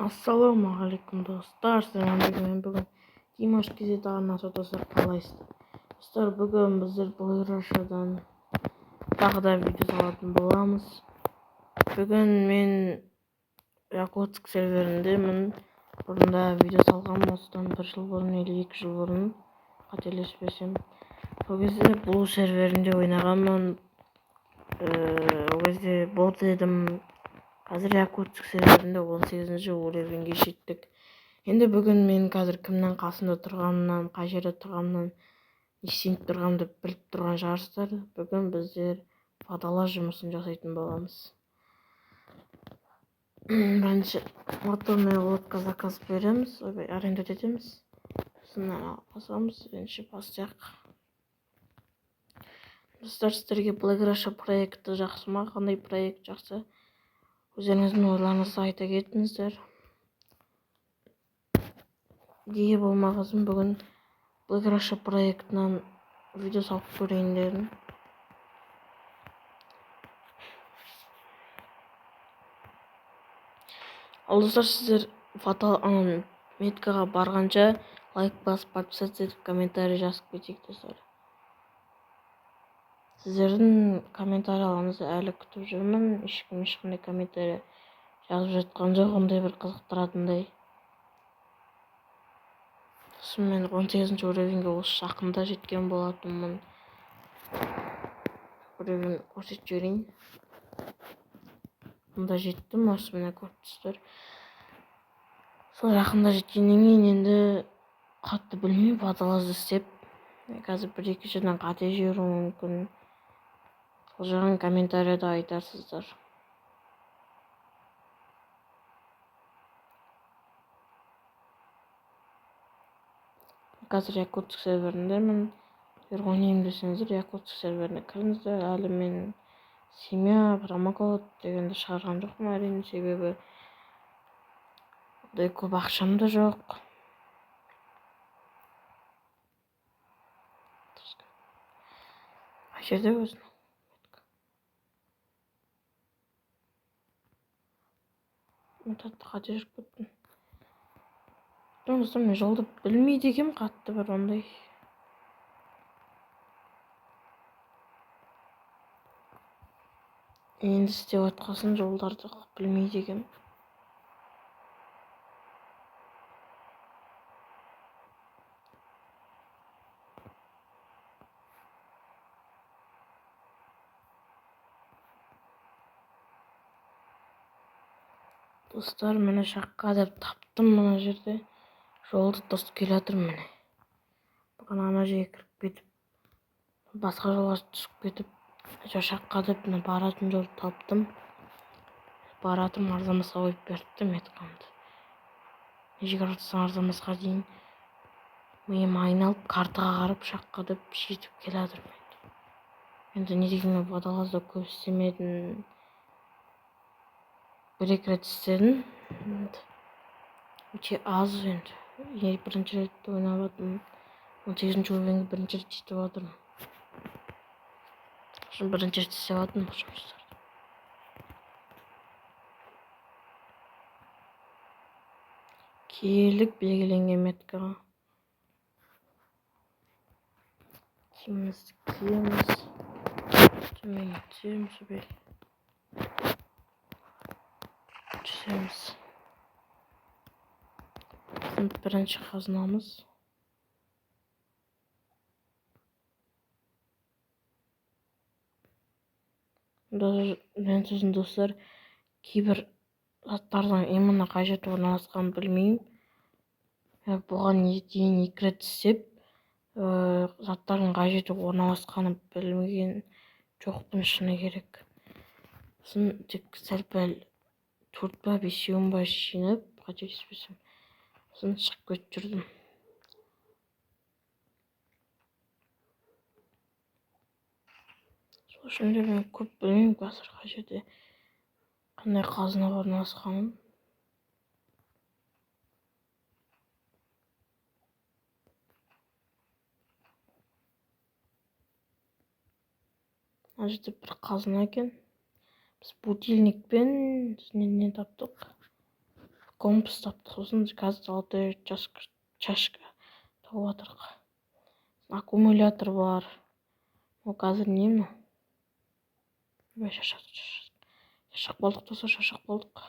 Ассалаумағалейкум достар, сәлем бүгін Димаш Кизет арнасы достар, қалайсыздар? Достар, бүгін біздер блогершадан тағы да видео салатын боламыз. Бүгін мен Якутск серверіндемін. Бұрында видео салғанмын, осыдан 1 жыл бұрын или 2 жыл бұрын, қателеспесем. Ол кезде бұл серверінде ойнағанмын. Ол кезде бот едім. Қазір Якутск серверінде 18-ші уровеньге жеттік. Енді бүгін мен қазір кімнің қасында тұрғанымнан, қай жерде тұрғанымнан, не істеп тұрғанымды біліп тұрған шығарсыздар. Бүгін біздер водолаз жұмысын жасайтын боламыз. Бірінші моторный лодка заказ береміз, арендат етеміз. Сосын басамыз, бірінші бастайық. Достар, сіздерге блогерша проекті жақсы ма? Қандай проект жақсы? Өздеріңіздің ойларыңызды айта кетіңіздер. Неге болмағасын бүгін блогерша проектінен видео салып көрейін дедім. Ал достар, сіздер меткаға барғанша лайк басып, подписаться етіп, комментарий жазып кетейік достар. Сіздердің комментарияларыңызды әлі күтіп жүрмін. Ешқандай комментарий жазып жатқан жоқ, ондай бір қызықтыратындай. Сосын мен 18-ші уровеньге осы жақында жеткен болатынмын. Уровень көрсетіп жіберейін. Мұнда жеттім, осы міне көрсетіңіздер. Сол жақында жеткеннен кейін енді қатты білмеймін, водолазды істеп. Қазір 1-2 жерден қате жіберуім мүмкін. Сол жағын комментарияда айтарсыздар. Қазір Якутск серверіндемін. Егер ойнайын десеңіздер, Якутск серверіне кіріңіздер. Әлі мен семья, промокод дегенді шығарған жоқпын, әрине, себебі ондай көп ақшам да жоқ. Қай жерде өзің? Мен татты қате жүріп кеттім. Достар, мен жолды білмейді екем, қатты бір ондай. Енді істеп атқасын жолдарды білмейді екем. Достар, мені жаққа деп таптым мына жерде. Жолды тосып келе жатырмын міне. Бүгін ана жерге кіріп кетіп, басқа жолға түсіп кетіп, жаққа деп баратын жолды таптым. Баратым арзамасқа қойып берді меткамды. Неше қаратсаң арзамасқа дейін миым айналып, картаға қарап жаққа деп жетіп келе жатырмын. Енді не дегенмен водолазда көп істемедім. 1-2 рет істедім. Өте аз енді. Бірінші рет ойнап жатырмын. 18-ші уровеньге бірінші рет жетіп жатырмын. Şimdi бірінші рет істеп жатырмын бұл жұмыстарды. Келдік белгіленген меткаға. Киімімізді киеміз. Төмен түсеміз, түсеміз. Бірінші қазынамыз. Мен сіздің достар, кейбір заттардың именно қай жерде орналасқанын білмеймін. Бұған дейін 2 рет істеп, заттардың қай жерде орналасқанын білмеген жоқпын, шыны керек. Сосын тек сәл-пәл 4 ба 5 ба жинап, қателеспесем, сосын шығып кетіп жүрдім. Сол үшін де мен көп білмеймін қазір қай жерде қандай қазына орналасқанын. Мына жерде бір қазына екен. Біз будильникпен не таптық. компас таптық, сосын қазір золотой чашка тауып жатырық. Аккумулятор бар. Ол қазір не мынау? Шашақ болдық достар, шашақ болдық.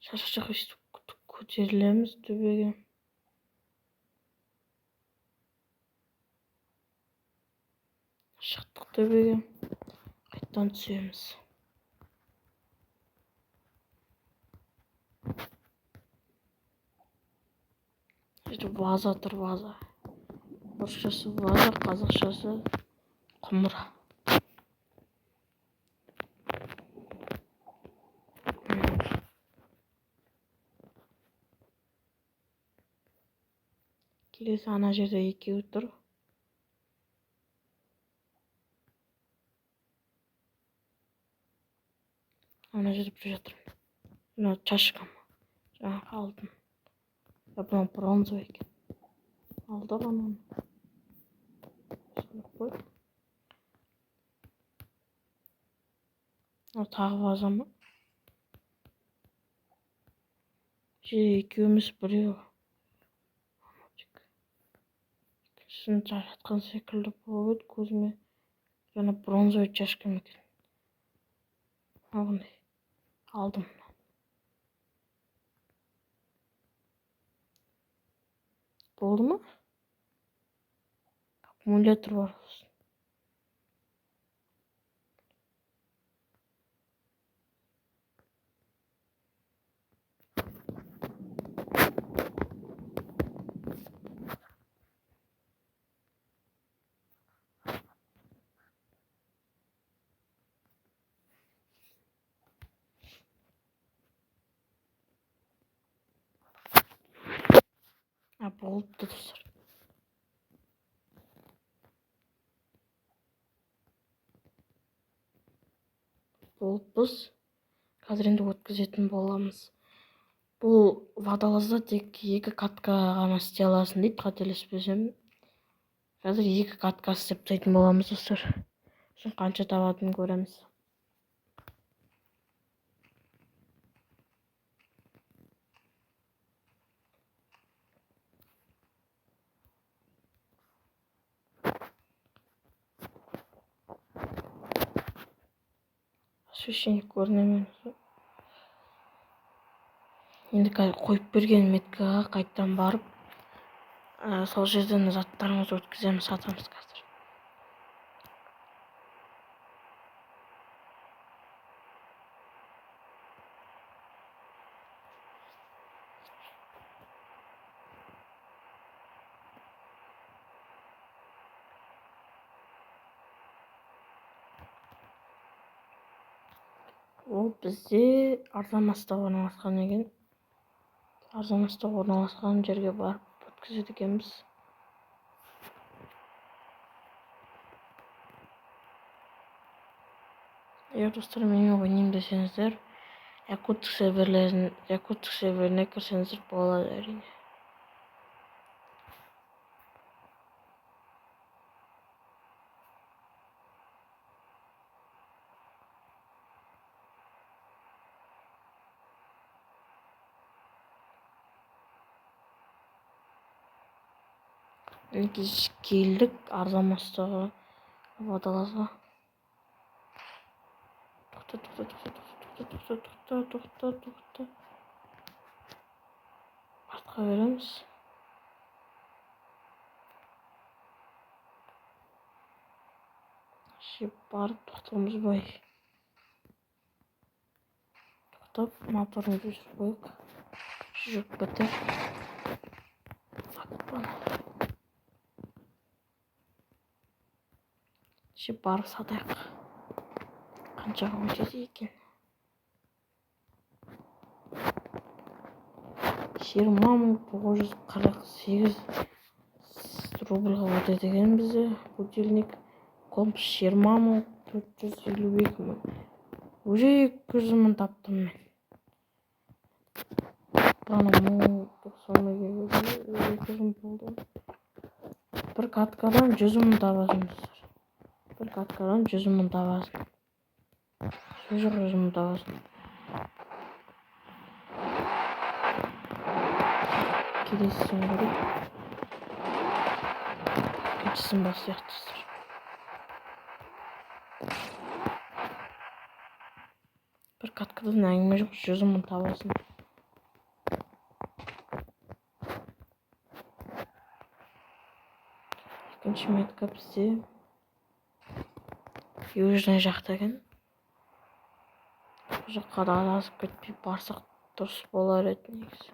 Шашақ көтерілеміз төбеге. Шықтық төбеге. Қайттан түсеміз. Ваза тұр, ваза. Орысшасы ваза, қазақшасы құмыра. Келесі ана жерде екеуі тұр. Ана жерде бір жатыр. Мына чашкам. Жаңағы алтын. Мына бронзовый екен. Алдық ананы. Қой. Тағы ваза ма? Екеуміз біреу. Ikisini жатқан секілді болып көзіме. Жаңа бронзовый чашкам екен. Ағындай. Алдым. Болды ма? Аккумулятор бар. Болыпты достар. Болыппыз. Қазір енді өткізетін боламыз. Бұл водолазда тек 2 катка ғана істей аласың дейді, қателеспесем. Қазір 2 катка істеп тастайтын боламыз достар. Сосын қанша табатынын көреміз. Освещение көрінемін. Енді қойып берген меткаға қайттан барып, сол жерден заттарымызды өткіземіз, сатамыз қазір. Ол бізде Арзамаста орналасқан екен. Арзамаста орналасқан жерге барып өткізеді екенбіз. Егер достар менің ойнаймын десеңіздер, Якутск серверіне кірсеңіздер болады әрине. Келдік Арзамастағы водолазға. Тоқта. Артқа береміз. Барып тоқтауымыз бай. Тоқтап, моторын жүріп қойық. Жүріп бітір. Барып сатайық. Қаншаға өтеді екен? 20.948 рубльға өтеді екен бізде будильник. Компас 20.452 мың. Уже 200 мың таптым мен. Бір каткадан 100 мың табасың. Бір каткадан 100 мың табасың. Сөз жоқ 100 мың табасың. келесісін көріп екіншісін бас сияқтысыздар. Bir katkıdan әңгіме жоқ, 100 мың табасың. Екінші метка бізде южный жақта екен. Бұл жаққа да адасып кетпей барсақ дұрыс болар еді негізі.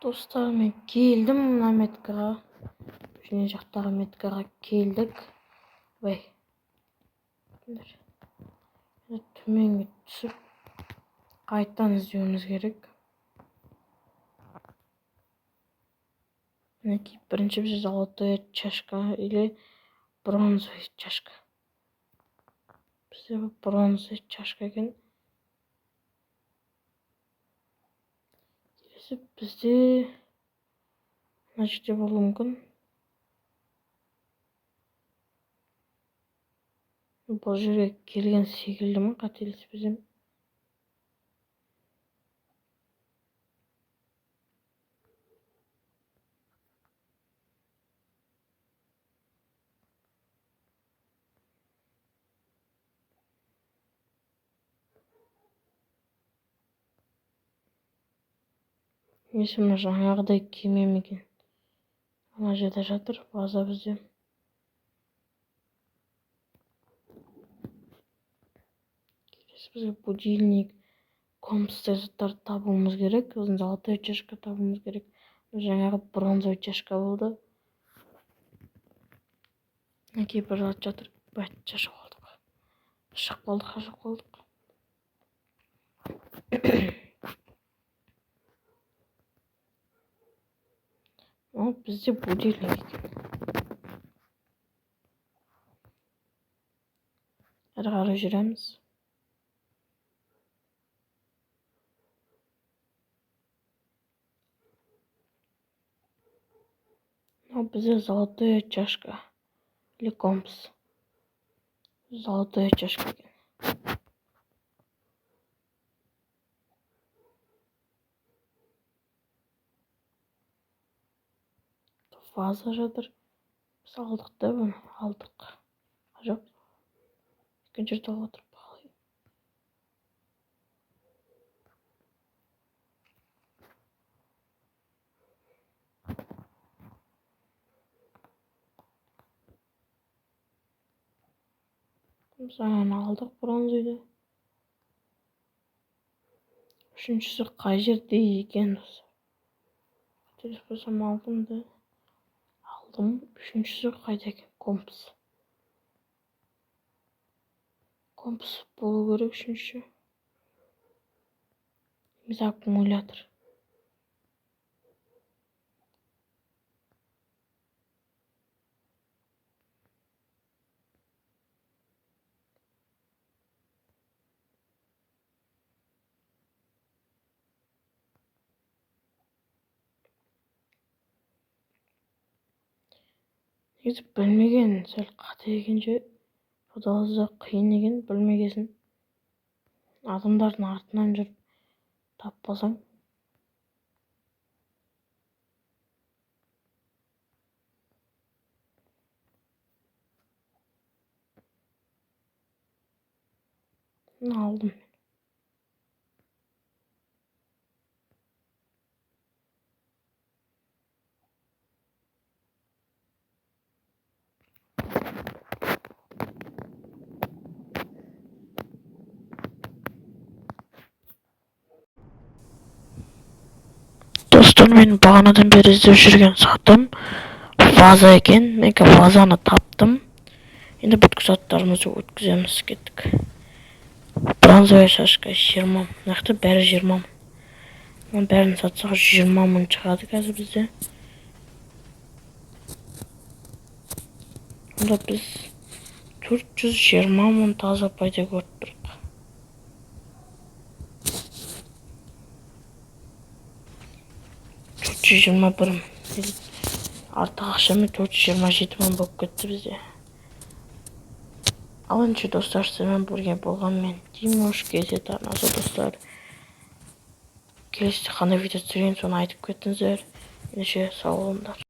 Достар, мен келдім мына меткаға. Және жақтағы меткаға келдік. Бай. Төменге түсіп қайттан іздеуіміз керек. Мінекей бірінші біз золотая чашка или бронзовая чашка. Бізде бронзовая чашка екен. Бізде мына жерде болуы мүмкін. Бұл жерге келген секілді ме, қателеспесем. Несі мына жаңағыдай кеме ме екен? Ана жерде жатыр, база бізде. Келесі бізге будильник, компас заттарды табуымыз керек. Сосын золотая чашка табуымыз керек. Жаңағы бронзовый чашка болды. Мінекей бір зат жатыр. Бәтті шашып алдық. Шашып болдық. О, бізде будильник екен. Әрі қарай жүреміз. О, бізде золотая чашка. Или компас. Золотая чашка екен. Ваза жатыр. Біз алдық та бұны. Алдық. Жоқ. Екінші жерде алып отырып бағалайын. Біз ананы алдық бронзойды. Үшіншісі қай жерде екен осы? Қателеспесем алдым да. Алдым. Үшіншісі қайда екен? Компас. Компас болу керек үшінші. Немесе аккумулятор. Негізі білмеген, сәл қате екенше, жодалызда қиын екен, білмегесін. Адамдардың артынан жүріп таппасаң. Алдым. Достар, мен бағанадан бері іздеп жүрген затым ваза екен. Мен вазаны таптым. Енді бүткіл заттарымызды өткіземіз, кеттік. Бронзовая шашка 20 мың. Нақты бәрі 20 мың. Бәрін сатсақ 20 мың шығады қазір бізде. Онда біз 420 мың таза пайда көріп тұрдық. $421 артық ақшамен 427 мың болып кетті бізде. Алынчы достар, сіздермен бірге болған мен Димош кезет арнасы достар. Келесі қандай видео түсірейін соны айтып кетіңіздер. Ендеше сау болыңдар.